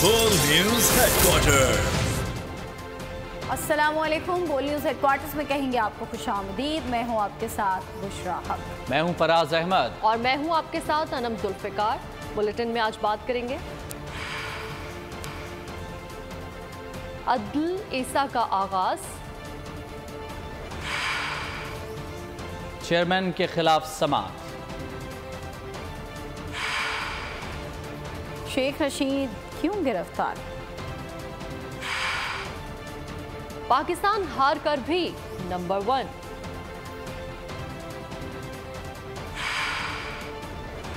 बोल news headquarter. अस्सलामुअलैकुम। बोल न्यूज हेडक्वार्टर्स में कहेंगे आपको खुशामदीद। मैं हूं आपके साथ बुशरा हक। मैं हूं फराज अहमद और मैं हूं आपके साथ अनम जुल्फिकार। बुलेटिन में आज बात करेंगे अदल ईसा का आगाज, चेयरमैन के खिलाफ समाअत, शेख रशीद क्यों गिरफ्तार, पाकिस्तान हार कर भी नंबर 1,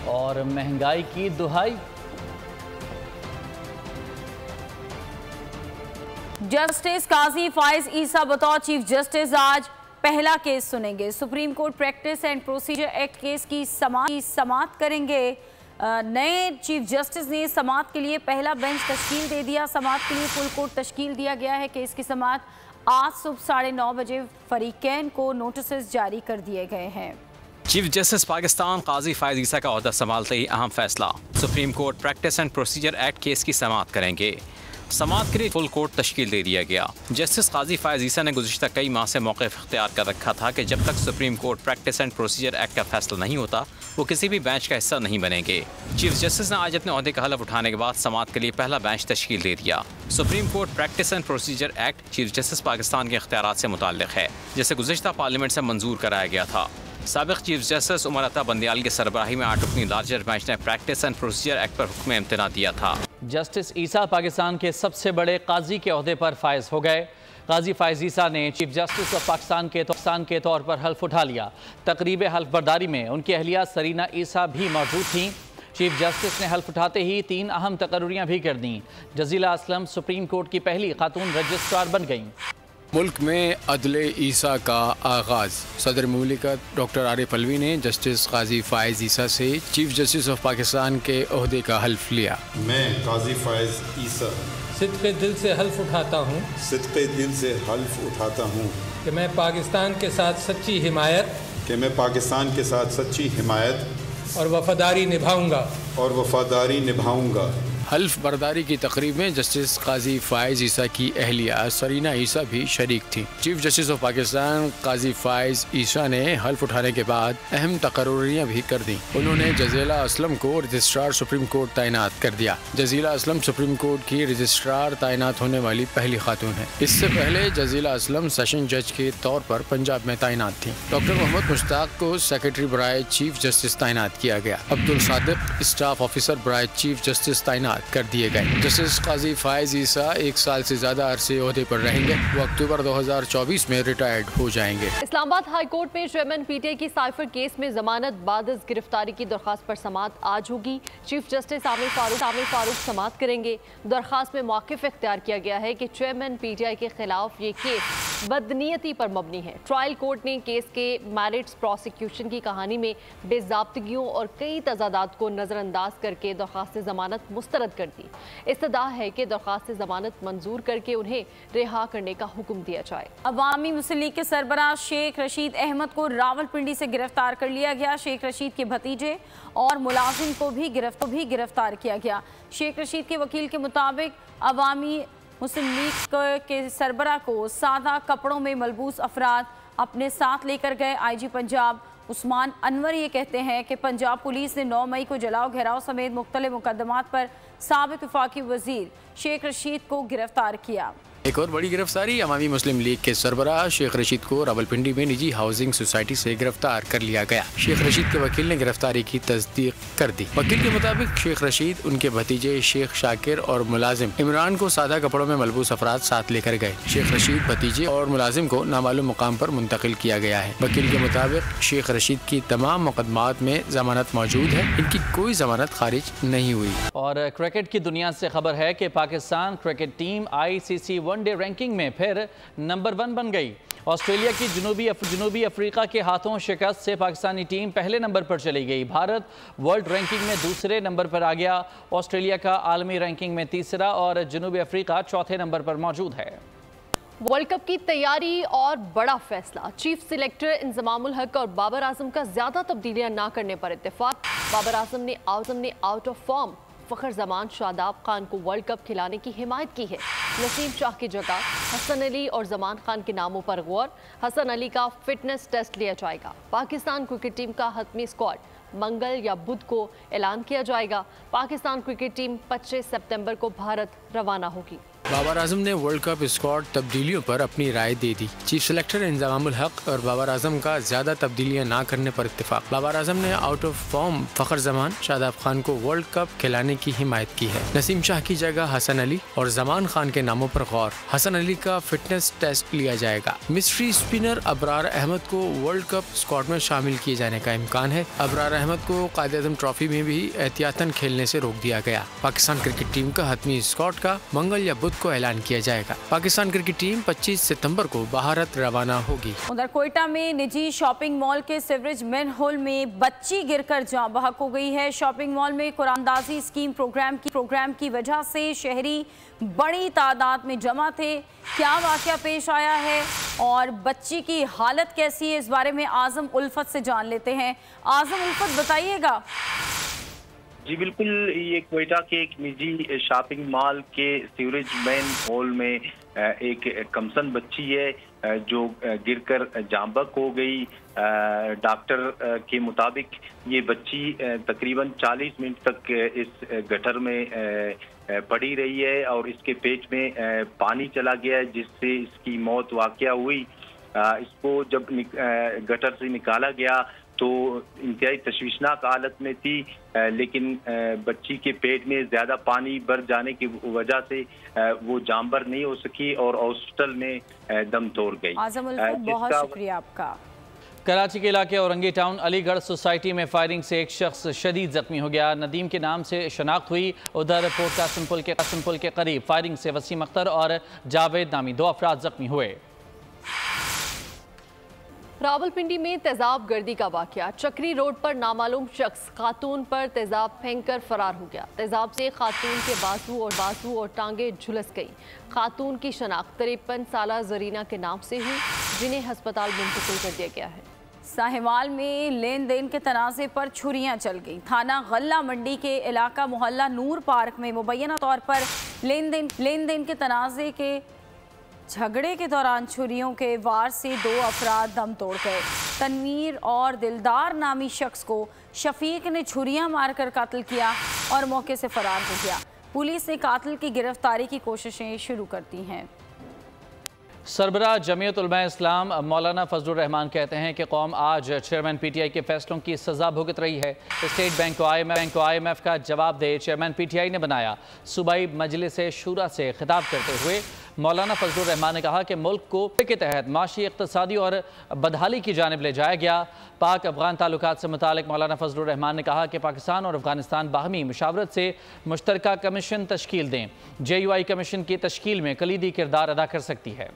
और महंगाई की दुहाई। जस्टिस काजी फाइज ईसा बतौर चीफ जस्टिस आज पहला केस सुनेंगे। Supreme court practice and procedure act case की समाअत करेंगे। नए चीफ जस्टिस ने समाअत के लिए पहला बेंच तश्कील दे दिया। समाअत के लिए फुल कोर्ट तश्कील दिया गया है। केस की समाअत आज सुबह 9:30 बजे फरीकैन को नोटिस जारी कर दिए गए हैं। चीफ जस्टिस पाकिस्तान काजी फायज ईसा का ओहदा संभालते ही अहम फैसला, supreme court practice and procedure act case की समाअत करेंगे। समाअत के लिए फुल कोर्ट तश्कील दे दिया गया। जस्टिस काजी फायज ईसा ने गुज़िश्ता कई माह से मौक़िफ़ इख्तियार कर रखा था कि जब तक supreme court practice and procedure act का फैसला नहीं होता वो किसी भी बेंच का हिस्सा नहीं बनेंगे। चीफ जस्टिस ने आज अपने ओहदे का हलफ उठाने के बाद समाअत के लिए पहला बेंच तश्कील दे दिया। Supreme court practice and procedure act chief justice Pakistan के इख्तियारात से मुताल्लिक़ है, जिसे गुज़िश्ता पार्लियामेंट से मंजूर कराया गया था। साबिक़ चीफ जस्टिस उमर अता बंदियाल की सरबराही में 8 रुकनी लार्जर बेंच ने प्रैक्टिस एंड प्रोसीजर एक्ट पर हुक्म इम्तना दिया था। जस्टिस ईसा पाकिस्तान के सबसे बड़े काजी के ओहदे पर फायज हो गए। काजी फायज ईसा ने चीफ जस्टिस ऑफ पाकिस्तान के तौर पर हल्फ उठा लिया। तकरीब हल्फ बर्दारी में उनकी अहलिया सरीना ईसा भी मौजूद थीं। चीफ जस्टिस ने हल्फ उठाते ही 3 अहम तकर्रियाँ भी कर दी। जजीला असलम सुप्रीम कोर्ट की पहली खातून रजिस्ट्रार बन गईं। मुल्क में अदले ईसा का आगाज़। सदर मुमलिकत डॉक्टर आरिफ अलवी ने जस्टिस काजी फायज ईसा से चीफ जस्टिस ऑफ पाकिस्तान के ओहदे का हल्फ लिया। मैं काजी फायज ईसा सिद्क़े दिल से हल्फ उठाता हूँ कि मैं पाकिस्तान के साथ सच्ची हिमायत और वफादारी निभाऊंगा। हल्फ बर्दारी की तकरीब में जस्टिस काजी फायज ईसा की अहलिया सरीना ईसा भी शरीक थी। चीफ जस्टिस ऑफ पाकिस्तान काजी फायज ईसा ने हल्फ उठाने के बाद अहम तकर्रियाँ भी कर दी। उन्होंने जजीला असलम को रजिस्ट्रार सुप्रीम कोर्ट तैनात कर दिया। जजीला असलम सुप्रीम कोर्ट की रजिस्ट्रार तैनात होने वाली पहली खातून है। इससे पहले जजीला असलम सेशन जज के तौर पर पंजाब में तैनात थी। डॉक्टर मोहम्मद मुश्ताक को सेक्रेटरी बराए चीफ जस्टिस तैनात किया गया। अब्दुल सादिक स्टाफ ऑफिसर बराए चीफ जस्टिस तैनात कर दिए गए। जस्टिस काजी फायज ईसा 1 साल से ज्यादा अरसे ओहदे पर रहेंगे। वो अक्टूबर 2024 में रिटायर्ड हो जाएंगे। इस्लामाबाद हाई कोर्ट में चेयरमैन पीटीआई की साइफर केस में जमानत बाद गिरफ्तारी की दरख्वास्त पर समाअत आज होगी। चीफ जस्टिस आमिर फारूक समाअत करेंगे। दरख्वास्त में मौक़िफ़ इख्तियार किया गया है कि चेयरमैन पीटीआई के खिलाफ ये केस बदनीयती पर मबनी है। ट्रायल कोर्ट ने केस के मैरिट्स प्रोसिक्यूशन की कहानी में बेज़ाब्तगियों और कई तजादात को नज़रअंदाज करके दरख्वास्त जमानत मुस्तरद कर दी। इस्तदा है कि दरख्वास्त जमानत मंजूर करके उन्हें रिहा करने का हुक्म दिया जाए। अवामी मुस्लिम लीग के सरबराह शेख रशीद अहमद को रावलपिंडी से गिरफ्तार कर लिया गया। शेख रशीद के भतीजे और मुलाजिम को भी गिरफ्तार किया गया। शेख रशीद के वकील के मुताबिक अवामी मुस्लिम लीग के सरबराह को सादा कपड़ों में मलबूस अफराद अपने साथ लेकर गए। IG पंजाब उस्मान अनवर ये कहते हैं कि पंजाब पुलिस ने 9 मई को जलाओ घेराव समेत मुख्तलिफ मुकदमात पर साबिक वफाकी वजीर शेख रशीद को गिरफ्तार किया। एक और बड़ी गिरफ्तारी, अवामी मुस्लिम लीग के सरबराह शेख रशीद को रावलपिंडी में निजी हाउसिंग सोसाइटी से गिरफ्तार कर लिया गया। शेख रशीद के वकील ने गिरफ्तारी की तस्दीक कर दी। वकील के मुताबिक शेख रशीद, उनके भतीजे शेख शाकिर और मुलाजिम इमरान को सादा कपड़ों में मलबूस अफराद साथ लेकर गए। शेख रशीद, भतीजे और मुलाजिम को नामालूम मुकाम पर मुंतकिल किया गया है। वकील के मुताबिक शेख रशीद की तमाम मुकदमात में जमानत मौजूद है। इनकी कोई जमानत खारिज नहीं हुई। और क्रिकेट की दुनिया से खबर है कि Pakistan cricket team ICC one day ranking में फिर नंबर 1 बन गई। ऑस्ट्रेलिया की जनूबी अफ्रीका के हाथों शिकस्त से पाकिस्तानी टीम पहले नंबर पर चली गई। भारत वर्ल्ड रैंकिंग में दूसरे नंबर पर आ गया। ऑस्ट्रेलिया का आलमी रैंकिंग में तीसरा और जनूबी अफ्रीका चौथे नंबर पर मौजूद है। वर्ल्ड कप की तैयारी और बड़ा फैसला, चीफ सिलेक्टर इंजमामुल हक और बाबर आजम का ज्यादा तब्दीलियां ना करने पर इत्तेफाक। बाबर आजम ने आउट ऑफ फॉर्म फखर जमान शादाब खान को वर्ल्ड कप खिलाने की हिमायत की है। नसीम शाह की जगह हसन अली और जमान खान के नामों पर गौर। हसन अली का फिटनेस टेस्ट लिया जाएगा। पाकिस्तान क्रिकेट टीम का हतमी स्क्वाड मंगल या बुध को ऐलान किया जाएगा। पाकिस्तान क्रिकेट टीम 25 सितंबर को भारत रवाना होगी। बाबर आजम ने वर्ल्ड कप स्क्वाड तब्दीलियों पर अपनी राय दे दी। चीफ सेलेक्टर इंतजामुल हक और बाबर आजम का ज्यादा तब्दीलियां ना करने पर इत्तेफाक। बाबर आजम ने आउट ऑफ फॉर्म फखर जमान शादाब खान को वर्ल्ड कप खिलाने की हिमायत की है। नसीम शाह की जगह हसन अली और जमान खान के नामों पर गौर। हसन अली का फिटनेस टेस्ट लिया जाएगा। मिस्ट्री स्पिनर अबरार अहमद को वर्ल्ड कप स्क्वाड में शामिल किए जाने का इम्कान है। अबरार अहमद को कायद-ए-आज़म ट्रॉफी में भी एहतियातन खेलने से रोक दिया गया। पाकिस्तान क्रिकेट टीम का हतमी स्क्वाड का मंगल या बुध को ऐलान किया जाएगा। पाकिस्तान क्रिकेट टीम 25 सितंबर को भारत रवाना होगी। उधर कोयटा में निजी शॉपिंग मॉल के सीवरेज मेन होल में बच्ची गिरकर जान बहक हो गई है। शॉपिंग मॉल में कुरानंदाजी स्कीम प्रोग्राम की वजह से शहरी बड़ी तादाद में जमा थे। क्या वाकया पेश आया है और बच्ची की हालत कैसी है, इस बारे में आजम उल्फत से जान लेते हैं। आजम उल्फत, बताइएगा। जी बिल्कुल, ये कोयटा के एक निजी शॉपिंग मॉल के सीवरेज मेन हॉल में एक कमसन बच्ची है जो गिरकर जांबक हो गई। डॉक्टर के मुताबिक ये बच्ची तकरीबन 40 मिनट तक इस गटर में पड़ी रही है और इसके पेट में पानी चला गया जिससे इसकी मौत वाक़या हुई। इसको जब गटर से निकाला गया तो इंतहाई तशवीशनाक हालत में थी, लेकिन बच्ची के पेट में ज़्यादा पानी भर जाने की वजह से वो जानबर नहीं हो सकी और हॉस्पिटल में दम तोड़ गई। आजम उल्फत, बहुत शुक्रिया आपका। कराची के इलाके औरंगी टाउन अलीगढ़ सोसाइटी में फायरिंग से एक शख्स शदीद जख्मी हो गया। नदीम के नाम से शनाख्त हुई। उधर पोर्ट कासिम पुल के करीब फायरिंग से वसीम अख्तर और जावेद नामी 2 अफराद जख्मी हुए। रावलपिंडी में तेजाब गर्दी का वाकया। चक्री रोड पर नामालूम शख्स खातून पर तेजाब फेंककर फरार हो गया। तेजाब से खातून के बाजू और टांगे झुलस गई। खातून की शनाख्त 53 साला जरीना के नाम से हुई, जिन्हें अस्पताल मुंतकिल कर दिया गया है। साहिवाल में लेन देन के तनाज़े पर छुरियां चल गई। थाना गल्ला मंडी के इलाका मोहल्ला नूर पार्क में मुबैना तौर पर लेन देन के तनाज़े के झगड़े के दौरान छुरियों के वार से 2 अफराद दम तोड़ गए। तनवीर और दिलदार नामी शख्स को शफीक ने छुरियां मारकर कातिल किया और मौके से फरार हो गया। पुलिस ने कातिल की गिरफ्तारी की कोशिशें शुरू कर दी हैं। सरबराह जमीयत उलमा इस्लाम मौलाना फजलुर रहमान कहते हैं कि कौम आज चेयरमैन PTI के फैसलों की सज़ा भुगत रही है। स्टेट बैंक को IMF का जवाब दे चेयरमैन PTI ने बनाया। सूबाई मजलिस शूरा से खिताब करते हुए मौलाना फजलुर रहमान ने कहा कि मुल्क को के तहत माशी, इक़्तिसादी और बदहाली की जानिब ले जाया गया। पाक अफगान ताल्लुकात से मुतालिक मौलाना फजलुर रहमान ने कहा कि पाकिस्तान और अफगानिस्तान बाहमी मुशावरत से मुश्तरका कमीशन तश्कील दें। JUI कमीशन की तश्कील में कलीदी किरदार अदा कर सकती है।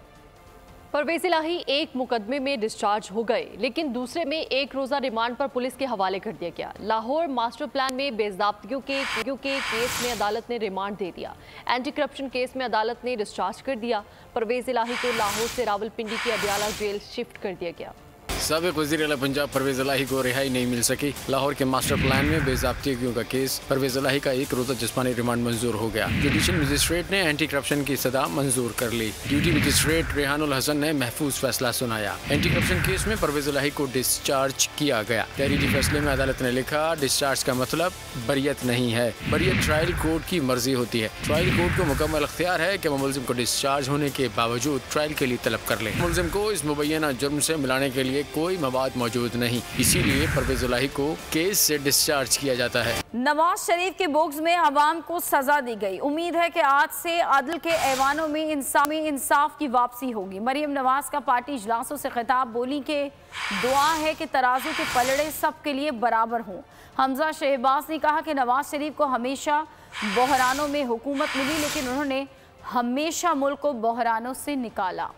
परवेज़ इलाही एक मुकदमे में डिस्चार्ज हो गए, लेकिन दूसरे में 1 रोज़ा रिमांड पर पुलिस के हवाले कर दिया गया। लाहौर मास्टर प्लान में बेज़ाब्तियों के केस में अदालत ने रिमांड दे दिया। एंटी करप्शन केस में अदालत ने डिस्चार्ज कर दिया। परवेज़ इलाही को लाहौर से रावलपिंडी की अदियाला जेल शिफ्ट कर दिया गया। साबिक़ वज़ीर आला पंजाब परवेज़ इलाही को रिहाई नहीं मिल सकी। लाहौर के मास्टर प्लान में बेज़ाब्तियों का केस, परवेज़ इलाही का 1 रोज़ा जिस्मानी रिमांड मंजूर हो गया। जुडिशल मजिस्ट्रेट ने एंटी करप्शन की सदा मंजूर कर ली। ड्यूटी मजिस्ट्रेट रेहानुल हसन ने महफूज फैसला सुनाया। एंटी करप्शन केस में परवेज़ इलाही को डिस्चार्ज किया गया। तहरीरी फैसले में अदालत ने लिखा, डिस्चार्ज का मतलब बरियत नहीं है, बरियत ट्रायल कोर्ट की मर्जी होती है। ट्रायल कोर्ट को मुकम्मल अख्तियार है कि मुलजिम को डिस्चार्ज होने के बावजूद ट्रायल के लिए तलब कर ले। मुलजिम को इस मुबैना जुर्म से मिलाने के लिए कोई मवाद मौजूद नहीं, इसीलिए परवेज़ इलाही को केस से डिस्चार्ज किया जाता है। नवाज शरीफ के बुग्ज में अवाम को सजा दी गई। उम्मीद है कि आज से अदल के ऐवानों में इंसाफ की वापसी होगी। मरियम नवाज का पार्टी इजलासों से खिताब, बोली कि दुआ है कि तराजू के पलड़े सबके लिए बराबर हों। हमजा शहबाज ने कहा कि नवाज शरीफ को हमेशा बहरानों में हुकूमत मिली, लेकिन उन्होंने हमेशा मुल्क को बहरानों से निकाला।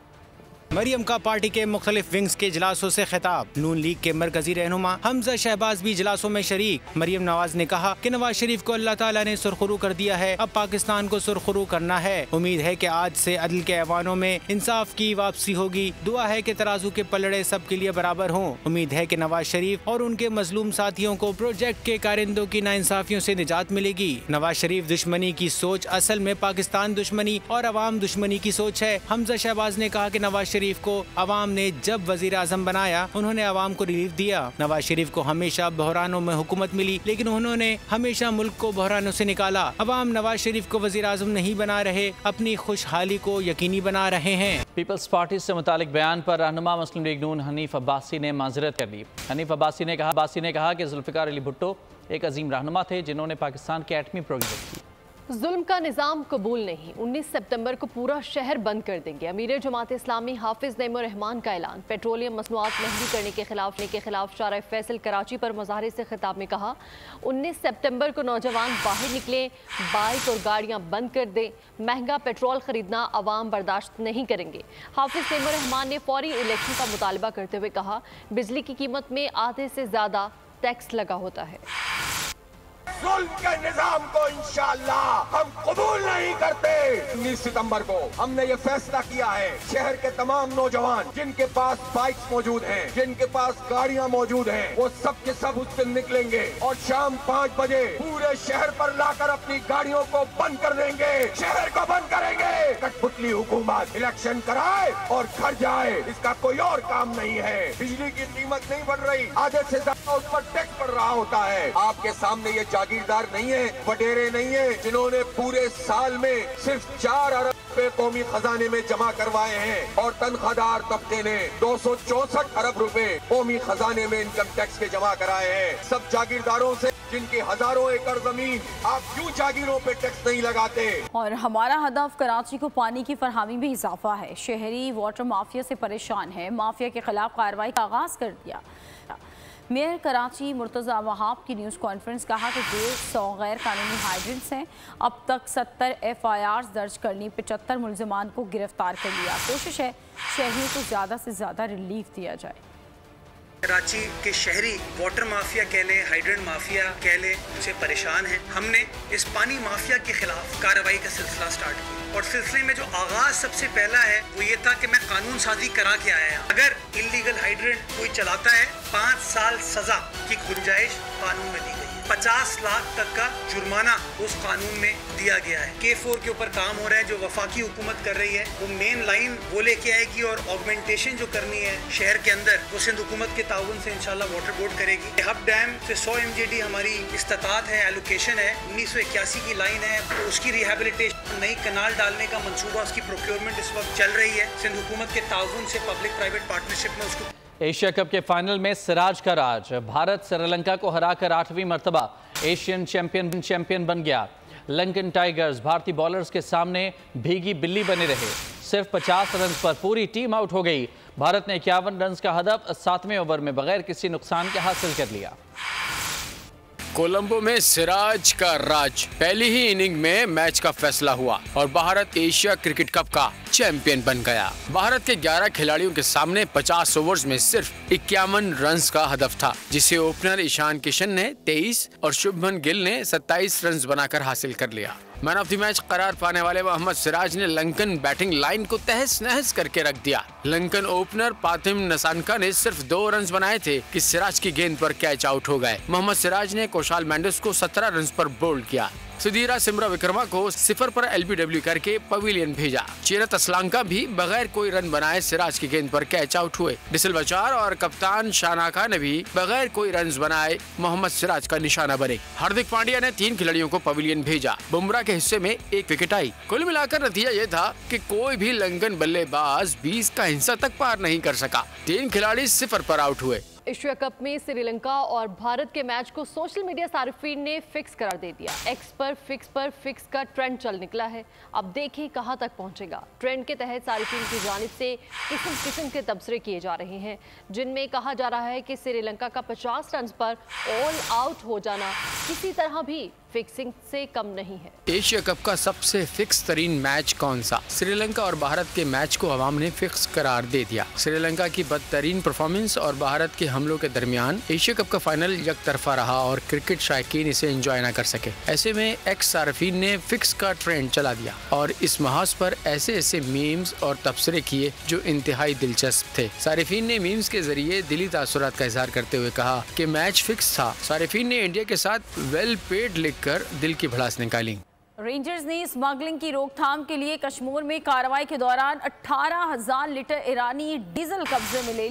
मरियम का पार्टी के मुख्तलिफ विंग्स के इजलासों से खिताब। नून लीग के मरकजी रहनुमा हमजा शहबाज भी इजलासों में शरीक। मरियम नवाज ने कहा कि नवाज शरीफ को अल्लाह ताला ने सुरखरू कर दिया है, अब पाकिस्तान को सुरखरू करना है। उम्मीद है कि आज से अदल के ऐवानों में इंसाफ की वापसी होगी। दुआ है कि तराजू के पलड़े सबके लिए बराबर हों। उम्मीद है कि नवाज शरीफ और उनके मजलूम साथियों को प्रोजेक्ट के कारिंदों की नाइंसाफियों से निजात मिलेगी। नवाज शरीफ दुश्मनी की सोच असल में पाकिस्तान दुश्मनी और अवाम दुश्मनी की सोच है। हमजा शहबाज ने कहा कि नवाज शरीफ को अवाम ने जब वजीर आजम बनाया उन्होंने अवाम को रिलीफ दिया। नवाज शरीफ को हमेशा बहरानों में हुकूमत मिली, लेकिन उन्होंने हमेशा मुल्क को बहरानों से निकाला। अवाम नवाज शरीफ को वजीर आजम नहीं बना रहे, अपनी खुशहाली को यकीनी बना रहे हैं। पीपल्स पार्टी से मुतालिक बयान पर रहनुमा मुस्लिम लीग नून हनीफ अब्बासी ने माजरत कर दी। हनीफ अब्बासी ने कहा कि जुल्फ़िकार अली भुट्टो एक अजीम रहनुमा थे जिन्होंने पाकिस्तान के एटमी प्रोग्राम की। जुल्म का निज़ाम कबूल नहीं, 19 सितंबर को पूरा शहर बंद कर देंगे। अमीर जमात इस्लामी हाफिज नईमुर रहमान का ऐलान। पेट्रोलियम मसनूआत महंगी करने के खिलाफ शारा फैसल कराची पर मुजाहरे से खिताब में कहा 19 सितंबर को नौजवान बाहर निकलें, बाइक और गाड़ियां बंद कर दें, महंगा पेट्रोल खरीदना अवाम बर्दाश्त नहीं करेंगे। हाफिज नईमुर रहमान ने फौरी इलेक्शन का मुतालबा करते हुए कहा बिजली की कीमत में आधे से ज़्यादा टैक्स लगा होता है। जुल्म के निजाम को इंशाअल्लाह हम कबूल नहीं करते। 19 सितंबर को हमने ये फैसला किया है, शहर के तमाम नौजवान जिनके पास बाइक्स मौजूद हैं, जिनके पास गाड़ियां मौजूद हैं, वो सब के सब उस दिन निकलेंगे और शाम 5 बजे पूरे शहर पर लाकर अपनी गाड़ियों को बंद कर देंगे, शहर को बंद करेंगे। कठपुतली हुकूमत इलेक्शन कराए और घर जाए, इसका कोई और काम नहीं है। बिजली की कीमत नहीं बढ़ रही, आधे से ज्यादा उस पर टैक्स बढ़ रहा होता है। आपके सामने ये जागीरदार नहीं है, वडेरे नहीं है, जिन्होंने पूरे साल में सिर्फ 4 अरब रुपए कौमी खजाने में जमा करवाए हैं और तनख्वाहदार तबके ने 264 अरब रुपए कौमी खजाने में इनकम टैक्स के जमा कराए हैं। सब जागीरदारों से जिनकी हजारों एकड़ जमीन, आप क्यों जागीरों पे टैक्स नहीं लगाते? और हमारा हदफ कराची को पानी की फरहमी में इजाफा है। शहरी वाटर माफिया से परेशान है, माफिया के खिलाफ कार्रवाई का आगाज कर दिया। मेयर कराची मुर्तज़ा वहाब की न्यूज़ कॉन्फ्रेंस कहा कि 150 गैर कानूनी हाइड्रेंट्स हैं। अब तक 70 FIRs दर्ज करनी, 75 मुलजमान को गिरफ्तार कर लिया। कोशिश है शहरियों को ज़्यादा से ज़्यादा रिलीफ दिया जाए। कराची के शहरी वाटर माफिया कह लें, हाइड्रेंट माफिया कह लें, उनसे परेशान हैं। हमने इस पानी माफिया के खिलाफ कार्रवाई का सिलसिला स्टार्ट किया और सिलसिले में जो आगाज सबसे पहला है वो ये था कि मैं कानून साजी करा के आया। अगर इलीगल हाइड्रेंट कोई चलाता है 5 साल सजा की गुंजाइश कानून में दी गई है। 50 लाख तक का जुर्माना उस कानून में दिया गया है। K4 के ऊपर काम हो रहा है जो वफाकी हुकूमत कर रही है, वो मेन लाइन वो लेके आएगी और ऑगमेंटेशन जो करनी है शहर के अंदर वो सिंध हुकूमत के ताउन से इंशाल्लाह वाटर बोर्ड करेगी। हब डैम से 100 MJD हमारी इस्तात है, एलोकेशन है, 1981 की लाइन है, तो उसकी रिहेबिलिटेशन, नई कनाल डालने का मंसूबा, उसकी प्रोक्योरमेंट इस वक्त चल रही है सिंध हुकूमत के ताउन से पब्लिक प्राइवेट पार्टनरशिप में। उसको एशिया कप के फाइनल में सिराज का राज, भारत श्रीलंका को हराकर 8वीं मर्तबा एशियन चैंपियन बन गया। लंकन टाइगर्स भारतीय बॉलर्स के सामने भीगी बिल्ली बने रहे। सिर्फ 50 रन पर पूरी टीम आउट हो गई। भारत ने 51 रन का हदफ 7वें ओवर में बगैर किसी नुकसान के हासिल कर लिया। कोलंबो में सिराज का राज, पहली ही इनिंग में मैच का फैसला हुआ और भारत एशिया क्रिकेट कप का चैंपियन बन गया। भारत के 11 खिलाड़ियों के सामने 50 ओवर्स में सिर्फ 51 रन्स का हदफ था, जिसे ओपनर ईशान किशन ने 23 और शुभमन गिल ने 27 रन्स बनाकर हासिल कर लिया। मैन ऑफ द मैच करार पाने वाले मोहम्मद सिराज ने लंकन बैटिंग लाइन को तहस नहस करके रख दिया। लंकन ओपनर पातिम नसानका ने सिर्फ 2 रन्स बनाए थे कि सिराज की गेंद पर कैच आउट हो गए। मोहम्मद सिराज ने कौशाल मेंडिस को 17 रन्स पर बोल्ड किया। सुधीरा सिमरा विक्रमा को 0 पर LBW करके पवेलियन भेजा। चीरत असलांका भी बगैर कोई रन बनाए सिराज की गेंद पर कैच आउट हुए। डिसिल्वा 4 और कप्तान शानाका ने भी बगैर कोई रन बनाए मोहम्मद सिराज का निशाना बने। हार्दिक पांड्या ने 3 खिलाड़ियों को पवेलियन भेजा। बुमराह के हिस्से में 1 विकेट आई। कुल मिलाकर नतीजा ये था कि कोई भी लंकन बल्लेबाज 20 का हिस्सा तक पार नहीं कर सका। 3 खिलाड़ी 0 पर आउट हुए। एशिया कप में श्रीलंका और भारत के मैच को सोशल मीडिया सार्फिन ने फिक्स करार दे दिया। एक्स पर फिक्स का ट्रेंड चल निकला है। अब देखिए कहां तक पहुंचेगा। ट्रेंड के तहत सार्फिन की जानिब से किस्म के तबसरे किए जा रहे हैं, जिनमें कहा जा रहा है कि श्रीलंका का 50 रन पर ऑल आउट हो जाना किसी तरह भी फिक्सिंग से कम नहीं है। एशिया कप का सबसे फिक्स तरीन मैच कौन सा? श्रीलंका और भारत के मैच को अवाम ने फिक्स करार दे दिया। श्रीलंका की बदतरीन परफॉर्मेंस और भारत के हमलों के दरमियान एशिया कप का फाइनल एक तरफा रहा और क्रिकेट शायकीन इसे एंजॉय न कर सके। ऐसे में एक्स सार्फिन ने फिक्स का ट्रेंड चला दिया और इस महाज पर ऐसे मीम्स और तबसरे किए जो इंतहाई दिलचस्प थे। सार्फिन ने मीम्स के जरिए दिली तासुरात का इजहार करते हुए कहा कि मैच फिक्स था। सार्फिन ने इंडिया के साथ वेल पेड लिखकर दिल की भड़ास निकाली। रेंजर्स ने स्मगलिंग की रोकथाम के लिए कश्मीर में कार्रवाई के दौरान 18,000 लीटर ईरानी डीजल कब्जे में ले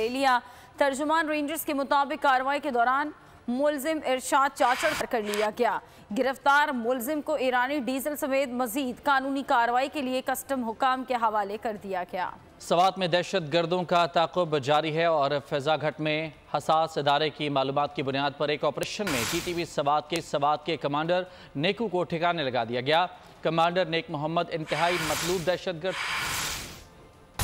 लिया। तर्जुमान रेंजर्स के मुताबिक कार्रवाई के दौरान मुलजिम इरशाद चाचड़ कर लिया गया। गिरफ्तार मुलजिम को ईरानी डीजल समेत मजीद कानूनी कार्रवाई के लिए कस्टम हुकाम के हवाले कर दिया गया। सवात में दहशत गर्दों का ताक़ुब जारी है और फैज़ा घट में हसास इदारे की मालूमात की बुनियाद पर एक ऑपरेशन में TTV सवात के कमांडर नेकू को ठिकाने लगा दिया गया। कमांडर नेक मोहम्मद इंतहाई मतलूब दहशतगर्द।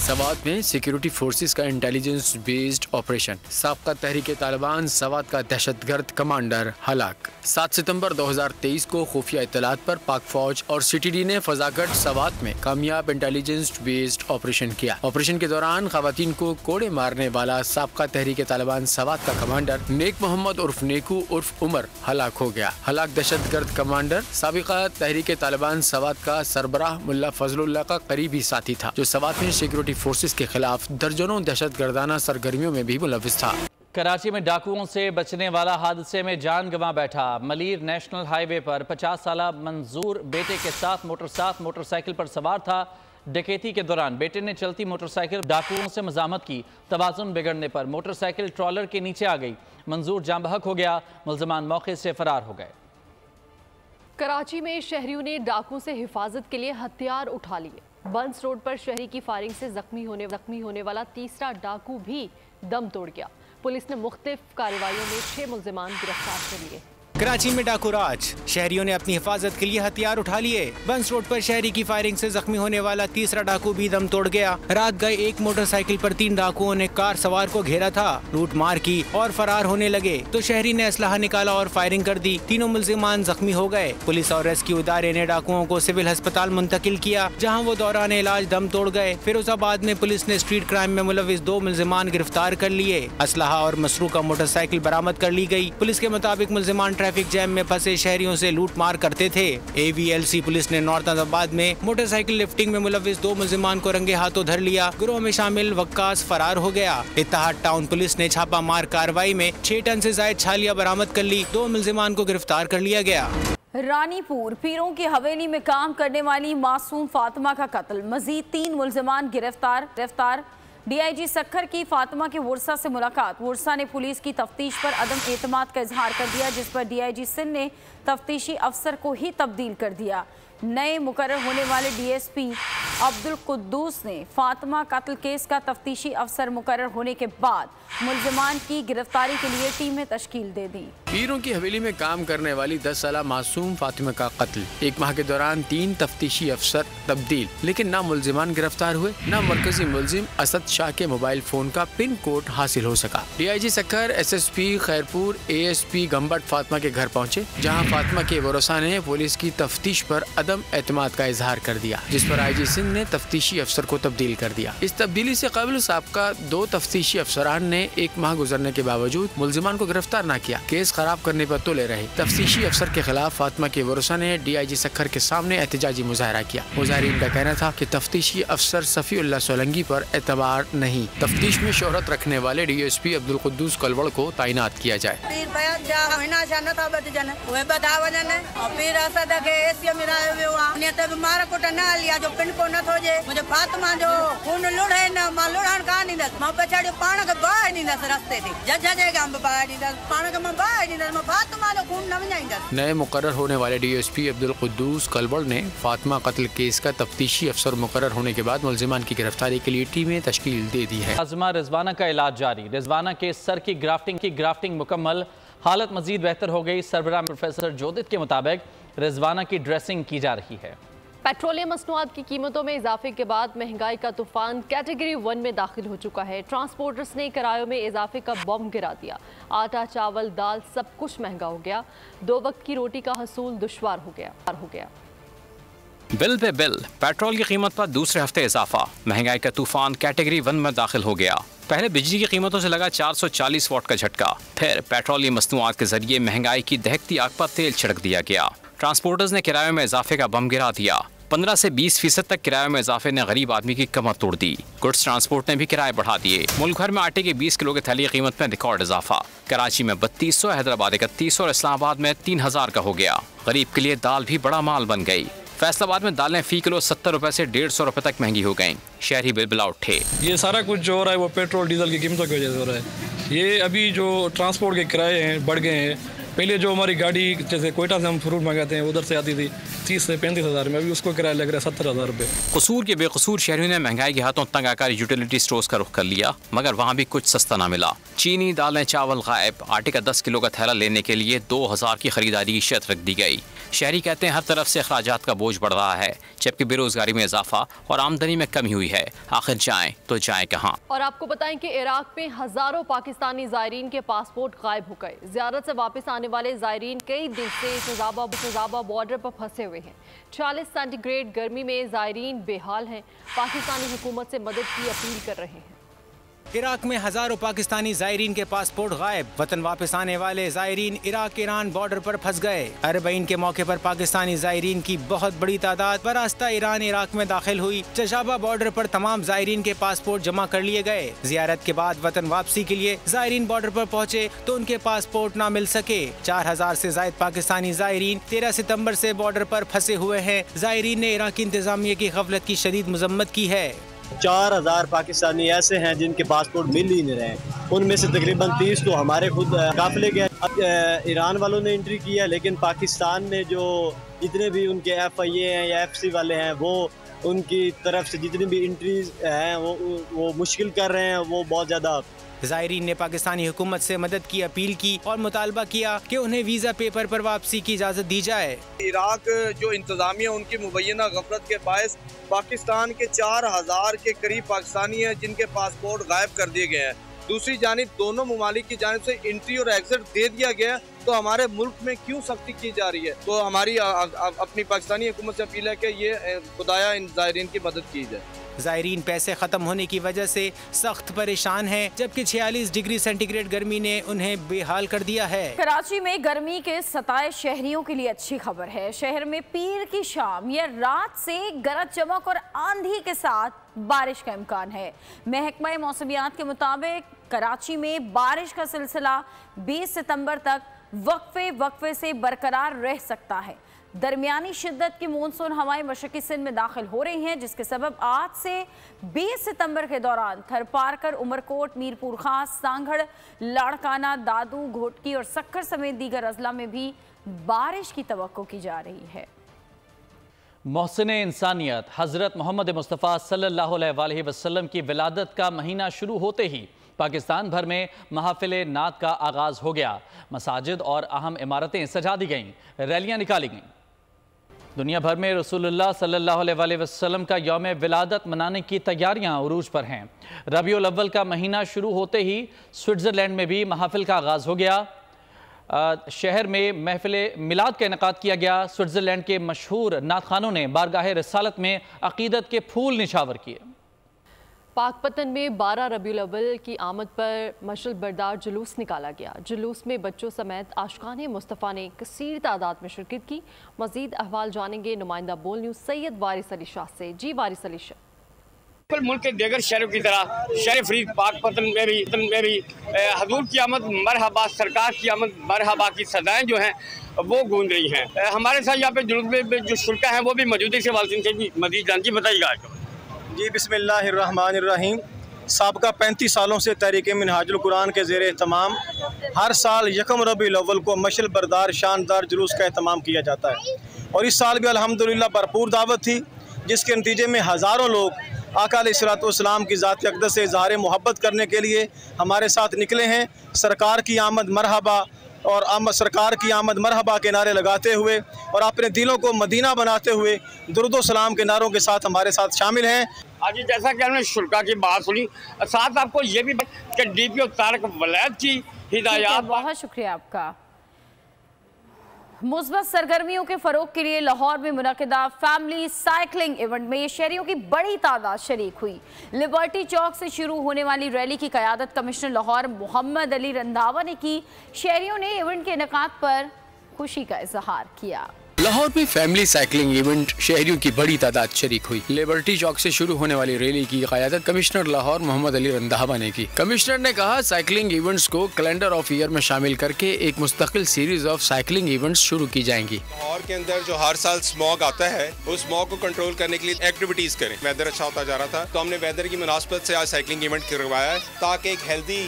सवात में सिक्योरिटी फोर्सेस का इंटेलिजेंस बेस्ड ऑपरेशन। साबका तहरीके तालिबान सवात का दहशतगर्द कमांडर हलाक। 7 सितंबर 2023 को खुफिया इत्तलात पर पाक फौज और CTD ने फजागढ़ सवात में कामयाब इंटेलिजेंस बेस्ड ऑपरेशन किया। ऑपरेशन के दौरान खवातीन को कोड़े मारने वाला साबका तहरीके तालिबान सवात का कमांडर नेक मोहम्मद उर्फ नेकू उर्फ उमर हलाक हो गया। हलाक दहशतगर्द कमांडर साबिका तहरीके तालिबान सवात का सरबराह मुल्ला फजलुल्लाह का करीबी साथी था, जो सवात में सिक्योरिटी फोर्सेस के खिलाफ दर्जनों दहशतगर्दाना सरगर्मियों में भी मुलविस था। कराची में डाकुओं से बचने वाला हादसे में जान गंवा बैठा। मलीर नेशनल हाईवे पर 50 साला मंजूर बेटे के साथ मोटरसाइकिल पर सवार था। डकैती के दौरान बेटे ने चलती मोटरसाइकिल डाकुओं से मजामत की। तवाज़ुन बिगड़ने पर मोटरसाइकिल ट्रॉलर के नीचे आ गई। मंजूर जान बहक हो गया। मुल्ज़िमान मौके से फरार हो गए। कराची में शहरियों ने डाकुओं से हिफाजत के लिए हथियार उठा लिए। बंस रोड पर शहरी की फायरिंग से जख्मी होने वाला तीसरा डाकू भी दम तोड़ गया। पुलिस ने मुख्तलिफ कार्रवाइयों में 6 मुल्जिमान गिरफ्तार कर लिए। कराची में डाकू राज। शहरियों ने अपनी हिफाजत के लिए हथियार उठा लिए। बंस रोड पर शहरी की फायरिंग से जख्मी होने वाला तीसरा डाकू भी दम तोड़ गया। रात गए एक मोटरसाइकिल पर 3 डाकुओं ने कार सवार को घेरा था, लूट मार की और फरार होने लगे तो शहरी ने असलहा निकाला और फायरिंग कर दी। तीनों मुल्जिमान जख्मी हो गए। पुलिस और रेस्क्यू इदारे ने डाकुओं को सिविल अस्पताल मुंतकिल किया, जहाँ वो दौरान इलाज दम तोड़ गए। फिरोजाबाद में पुलिस ने स्ट्रीट क्राइम में मुलविस 2 मुल्जिमान गिरफ्तार कर लिए। असलहा और मसरूका मोटरसाइकिल बरामद कर ली गई। पुलिस के मुताबिक मुल्जिमान ट्रैफिक जैम में फंसे शहरियों से लूट मार करते थे। AVLC पुलिस ने नॉर्दाबाद में मोटरसाइकिल लिफ्टिंग में मुलविस 2 मुल्जिमान को रंगे हाथों धर लिया। गिरोह में शामिल वक्कास फरार हो गया। इत्तेहाद टाउन पुलिस ने छापा मार कार्रवाई में 6 टन से ज्यादा छालियां बरामद कर ली। 2 मुल्जिमान को गिरफ्तार कर लिया गया। रानीपुर पीरों की हवेली में काम करने वाली मासूम फातिमा का कत्ल। मजीद 3 मुल्जिमान गिरफ्तार। DIG सक्खर की फातिमा के वर्सा से मुलाकात। वर्सा ने पुलिस की तफ्तीश पर अदम एतमाद का इजहार कर दिया, जिस पर DIG सिंध ने तफ्तीशी अफसर को ही तब्दील कर दिया। नए मुकर्रर होने वाले DSP अब्दुल कुद्दूस ने फातिमा कत्ल केस का तफ्तीशी अफसर मुकर्रर होने के बाद मुल्जिमान की गिरफ्तारी के लिए टीमें तश्कील दे दी। पीरों की हवेली में काम करने वाली 10 साला मासूम फातिमा का कत्ल। 1 माह के दौरान 3 तफ्तीशी अफसर तब्दील, लेकिन ना मुल्जिमान गिरफ्तार हुए, ना मरकजी मुल्जिम असद शाह के मोबाइल फोन का पिन कोड हासिल हो सका। DIG Sukkur, SSP Khairpur, ASP Gambat Fatima के घर पहुँचे, जहाँ फातिमा के वरसा ने पुलिस की तफ्तीश पर अदम एतमाद का इजहार कर दिया, जिस पर IG सिंध ने तफ्तीशी अफसर को तब्दील कर दिया। इस तब्दीली से कबल साबका 2 तफ्तीशी अफसरान ने 1 माह गुजरने के बावजूद मुल्जिमान को गिरफ्तार न किया। केस खराब करने पर तुले रहे। तफ्तीशी अफसर के खिलाफ फातिमा के वरसा ने DIG सक्खर के सामने एहतजाजी मुजाहरा किया। मुजाहिरीन का कहना था कि तफ्तीशी अफसर सफीउल्लाह सोलंगी पर एतबार नहीं, तफ्तीश में शोहरत रखने वाले DSP अब्दुल कुद्दूस कलवड़ को तैनात किया जाए। हुआ ने तब मारा कोटा ना लिया जो पिंड को न हो जे मुझे फातिमा जो खून लुढ़े न मां लुढ़ान का नहीं दस मां पछाड़ी पाण के बाहर नहीं दस रास्ते थी जज जगह हम बाहर नहीं दस पाण के मां बाहर नहीं दस मां फातिमा जो खून न वजाइंदा। नए मुकर्रर होने वाले डीएसपी अब्दुल कुद्दूस कलबड़ ने फातिमा कत्ल केस का तफ्तीशी अफसर मुकर्रर होने के बाद मुलजिमान की गिरफ्तारी के लिए टीमें तश्कील दे दी है। आज़मा रिजवाना का इलाज जारी, रिजवाना के सर की ग्राफ्टिंग मुकम्मल, हालत मजीद बेहतर हो गई। सरबराह प्रोफेसर जोदित के मुताबिक रिजवाना की ड्रेसिंग की जा रही है। पेट्रोलियम मसनूआत की कीमतों में इजाफे के बाद महंगाई का तूफान कैटेगरी 1 में दाखिल हो चुका है। ट्रांसपोर्टर्स ने किरायों में इजाफे का बम गिरा दिया। आटा, चावल, दाल सब कुछ महंगा हो गया। 2 वक्त की रोटी का हसूल दुश्वार हो गया। बिल पे बिल, पेट्रोल की कीमत पर दूसरे हफ्ते इजाफा, महंगाई का तूफान कैटेगरी 1 में दाखिल हो गया। पहले बिजली की कीमतों से लगा 440 वाट का झटका, फिर पेट्रोलियम मसनूआत के जरिए महंगाई की दहकती आग पर तेल छिड़क दिया गया। ट्रांसपोर्टर्स ने किरायों में इजाफे का बम गिरा दिया। 15 से 20% तक किराए में इजाफे ने गरीब आदमी की कमर तोड़ दी। गुड्स ट्रांसपोर्ट ने भी किराए बढ़ा दिए। मुल्क भर में आटे के 20 किलो की थैली की कीमत में रिकॉर्ड इजाफा। कराची में 3200, हैदराबाद 3100 और इस्लामाबाद में 3000 का हो गया। गरीब के लिए दाल भी बड़ा माल बन गई। फैसलाबाद में दालें फी किलो 70 रुपए से 150 रुपए तक महंगी हो गईं। शहरी बिलबिला उठे। ये सारा कुछ जो हो रहा है वो पेट्रोल डीजल की कीमतों की वजह से हो रहा है। ये अभी जो ट्रांसपोर्ट के किराए हैं बढ़ गए हैं। पहले जो हमारी गाड़ी जैसे कोयटा से हम फ्रूट मंगाते हैं उधर से आती थी 30 से 35 हज़ार में, अभी उसको किराया लग रहा है 70,000 रुपये। कसूर के बेकसूर शहरियों ने महंगाई के हाथों तंग आकर यूटिलिटी स्टोर्स का रुख कर लिया, मगर वहाँ भी कुछ सस्ता ना मिला। चीनी, दालें, चावल गायब। आटे का 10 किलो का थैला लेने के लिए 2000 की खरीदारी की शर्त रख दी गई। शहरी कहते हैं हर तरफ से अखराजात का बोझ बढ़ रहा है, जबकि बेरोजगारी में इजाफा और आमदनी में कमी हुई है। आखिर जाएं तो जाएं कहाँ। और आपको बताएं कि इराक में हजारों पाकिस्तानी जायरीन के पासपोर्ट गायब हो गए। ज़ियारत से वापस आने वाले जायरीन कई दिन से तजाबा बॉर्डर पर फंसे हुए हैं। 40 सेंटीग्रेड गर्मी में जायरीन बेहाल हैं। पाकिस्तानी हुकूमत से मदद की अपील कर रहे हैं। इराक में हजारों पाकिस्तानी जायरीन के पासपोर्ट गायब। वतन वापस आने वाले जायरीन इराक ईरान बॉर्डर पर फंस गए। अरबईन के मौके पर पाकिस्तानी जायरीन की बहुत बड़ी तादाद बरास्ता ईरान इराक में दाखिल हुई। तजाबा बॉर्डर पर तमाम जायरीन के पासपोर्ट जमा कर लिए गए। जियारत के बाद वतन वापसी के लिए जायरीन बॉर्डर पर पहुँचे तो उनके पासपोर्ट न मिल सके। 4000 से जायद पाकिस्तानी जायरीन 13 सितम्बर से बॉर्डर पर फंसे हुए हैं। जायरीन ने इराकी इंतजामिया की गफलत की शदीद मजम्मत की है। 4000 पाकिस्तानी ऐसे हैं जिनके पासपोर्ट मिल ही नहीं रहे। उनमें से तकरीबन 30 तो हमारे खुद काफिले के ईरान वालों ने एंट्री की है, लेकिन पाकिस्तान ने जो जितने भी उनके FIA हैं या FC वाले हैं वो उनकी तरफ से जितनी भी एंट्रीज हैं वो मुश्किल कर रहे हैं। वो बहुत ज़्यादा जायरीन ने पाकिस्तानी हुकूमत से मदद की अपील की और मुतालबा किया कि उन्हें वीज़ा पेपर पर वापसी की इजाज़त दी जाए। इराक जो इंतजामिया उनकी मुबैना गफलत के बायस पाकिस्तान के 4000 के करीब पाकिस्तानी हैं जिनके पासपोर्ट गायब कर दिए गए हैं। दूसरी जानिब दोनों ममालिक की जानिब से एंट्री और एग्जिट दे दिया गया, तो हमारे मुल्क में क्यों सख्ती की जा रही है? तो हमारी अपनी पाकिस्तानी हुकूमत से अपील है कि ये खुदाया इन जायरीन की मदद की जाए। जायरीन पैसे खत्म होने की वजह से सख्त परेशान हैं, जबकि 46 डिग्री सेंटीग्रेड गर्मी ने उन्हें बेहाल कर दिया है। कराची में गर्मी के सताए शहरियों के लिए अच्छी खबर है। शहर में पीर की शाम या रात से गरज चमक और आंधी के साथ बारिश का इम्कान है। महकमा मौसमियात के मुताबिक कराची में बारिश का सिलसिला 20 सितंबर तक वक्फे से बरकरार रह सकता है। दरमियानी शिद्दत की मानसून हवाएं मशरक़ी सिंध में दाखिल हो रही हैं, जिसके सबब आज से 20 सितंबर के दौरान थरपारकर, उमरकोट, मीरपुर खास, सांगड़, लाड़काना, दादू, घोटकी और सक्कर समेत दीगर अजला में भी बारिश की तवक्को की जा रही है। मोहसिन इंसानियत हज़रत मोहम्मद मुस्तफ़ा सल्लल्लाहु अलैहि वसल्लम की विलादत का महीना शुरू होते ही पाकिस्तान भर में महफिल नात का आगाज़ हो गया। मसाजिद और अहम इमारतें सजा दी गईं, रैलियाँ निकाली गईं। दुनिया भर में रसूलुल्लाह सल्लल्लाहु अलैहि वसल्लम का यौम विलादत मनाने की तैयारियां उरूज पर हैं। रबीउल अव्वल का महीना शुरू होते ही स्विट्ज़रलैंड में भी महफिल का आगाज़ हो गया। शहर में महफिल मिलाद का इनेकाद किया गया। स्विट्ज़रलैंड के मशहूर नातखानों ने बारगाह रिसालत में अकीदत के फूल निछावर किए। पाकपतन में 12 रबीउल अव्वल की आमद पर मशल बरदार जुलूस निकाला गया। जुलूस में बच्चों समेत आशिकाने मुस्तफ़ा ने कसीर तादाद में शिरकत की। मज़ीद अहवाल जानेंगे नुमाइंदा बोल न्यूज़ सैयद वारिस अली शाह से। जी वारिस अली शाह। मुल्क के दीगर शहरों की तरह शहर फरीद पाक पतन में भी हजूर की आमद मरहबा, सरकार की आमद मरहबा की सदाएं जो हैं वो गूंज रही हैं। हमारे साथ यहाँ पे जुलूस में जो शुल्का हैं वो भी मौजूद है, से वालदीन से भी मज़ीद जानकारी बताइएगा। जी बिस्मिल्लाहिर्रहमानिर्रहीम। साबका 35 सालों से तहरीक मिनहाजुल कुरान के ज़ेर एहतमाम हर साल यकम रबीउल अव्वल को मशल बरदार शानदार जुलूस का एहतमाम किया जाता है और इस साल भी अल्हम्दुलिल्लाह भरपूर दावत थी, जिसके नतीजे में हज़ारों लोग आका अलैहिस्सलाम की ज़ात अक़दस से इज़हार मोहब्बत करने के लिए हमारे साथ निकले हैं। सरकार की आमद मरहबा और सरकार की आमद मरहबा के नारे लगाते हुए और अपने दिलों को मदीना बनाते हुए दुरूद व सलाम के नारों के साथ हमारे साथ शामिल हैं। आज जैसा कि हमने शुल्का की बात सुनी, साथ आपको ये भी कि DPO तारक वलैद की हिदायत। बहुत शुक्रिया आपका। मुस्बत सरगर्मियों के फरोग के लिए लाहौर में मुनक़िदा फैमिली साइकिलिंग इवेंट में शहरियों की बड़ी तादाद शरीक हुई। लिबर्टी चौक से शुरू होने वाली रैली की क़यादत कमिश्नर लाहौर मोहम्मद अली रंधावा ने की। शहरियों ने इवेंट के इनेकाद पर खुशी का इजहार किया। लाहौर में फैमिली साइकिलिंग इवेंट शहरियों की बड़ी तादाद शरीक हुई। लिबर्टी चौक से शुरू होने वाली रैली की क़यादत कमिश्नर लाहौर मोहम्मद अली रंधावा ने की। कमिश्नर ने कहा, साइकिलिंग इवेंट्स को कैलेंडर ऑफ ईयर में शामिल करके एक मुस्तकिल सीरीज ऑफ साइकिलिंग इवेंट्स शुरू की जाएंगी। लाहौर के अंदर जो हर साल स्मॉग आता है, उस स्मॉग को कंट्रोल करने के लिए एक्टिविटीज करें। वेदर अच्छा होता जा रहा था तो हमने वेदर की मुनासबत से आज साइकिलिंग इवेंट करवाया है ताकि एक हेल्दी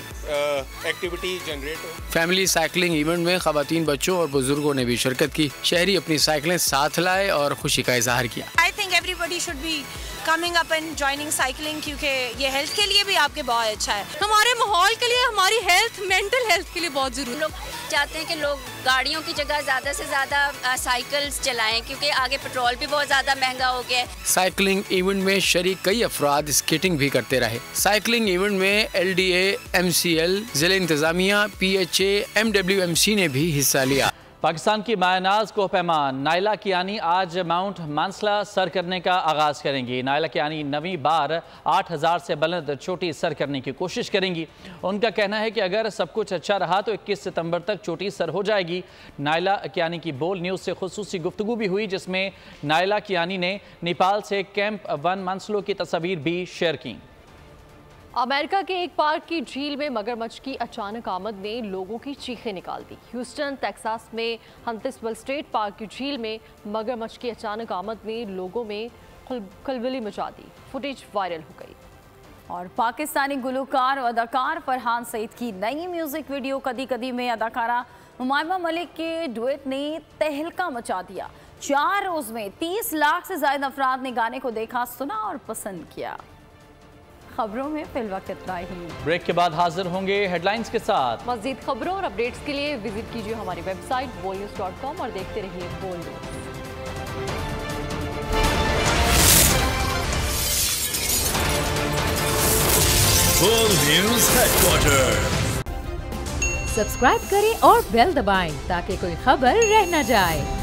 एक्टिविटी जनरेट हो। फैमिली साइकिलिंग इवेंट में खवातीन, बच्चों और बुजुर्गों ने भी शिरकत की। शहरी अपनी साइकिलें साथ लाए और खुशी का इजहार किया। I think everybody should be coming up and joining cycling क्योंकि ये हेल्थ के लिए भी आपके बहुत अच्छा है, हमारे माहौल के लिए, हमारी हेल्थ, मेंटल हेल्थ के लिए बहुत जरूरी। लोग चाहते हैं कि लोग गाड़ियों की जगह ज़्यादा से ज़्यादा साइकिल्स चलाएं क्योंकि आगे पेट्रोल भी बहुत ज़्यादा महंगा हो गया है। साइकिलिंग इवेंट में शरीक कई अफराद स्केटिंग भी करते रहे। साइकिलिंग इवेंट में LDA, MCL, ज़िला इंतजामिया, PHA, MWMC ने भी हिस्सा लिया। पाकिस्तान की मायनाज को पैमान नाइला कियानी आज माउंट मानसला सर करने का आगाज़ करेंगी। नाइला कियानी 9वीं बार 8000 से बुलंद चोटी सर करने की कोशिश करेंगी। उनका कहना है कि अगर सब कुछ अच्छा रहा तो 21 सितंबर तक चोटी सर हो जाएगी। नाइला कियानी की बोल न्यूज़ से खुसूसी गुफ्तगू भी हुई, जिसमें नाइला कियानी ने नेपाल से कैंप 1 मानसलो की तस्वीर भी शेयर की। अमेरिका के एक पार्क की झील में मगरमच्छ की अचानक आमद ने लोगों की चीखें निकाल दी। ह्यूस्टन, टेक्सास में हंटिसविल स्टेट पार्क की झील में मगरमच्छ की अचानक आमद ने लोगों में खलबली मचा दी। फुटेज वायरल हो गई। और पाकिस्तानी गुलकार और अदाकार फरहान सईद की नई म्यूजिक वीडियो कदी कदी में अदाकारा हुमायमा मलिक के डुएट ने तहलका मचा दिया। 4 रोज में 30 लाख से ज्यादा अफराद ने गाने को देखा, सुना और पसंद किया। खबरों में फिल वक्त इतना ही। ब्रेक के बाद हाजिर होंगे हेडलाइंस के साथ। मज़ीद खबरों और अपडेट्स के लिए विजिट कीजिए हमारी वेबसाइट bolnews.com और देखते रहिए बोल न्यूज़। बोल न्यूज़ हेडक्वार्टर सब्सक्राइब करें और बेल दबाएं ताकि कोई खबर रह न जाए।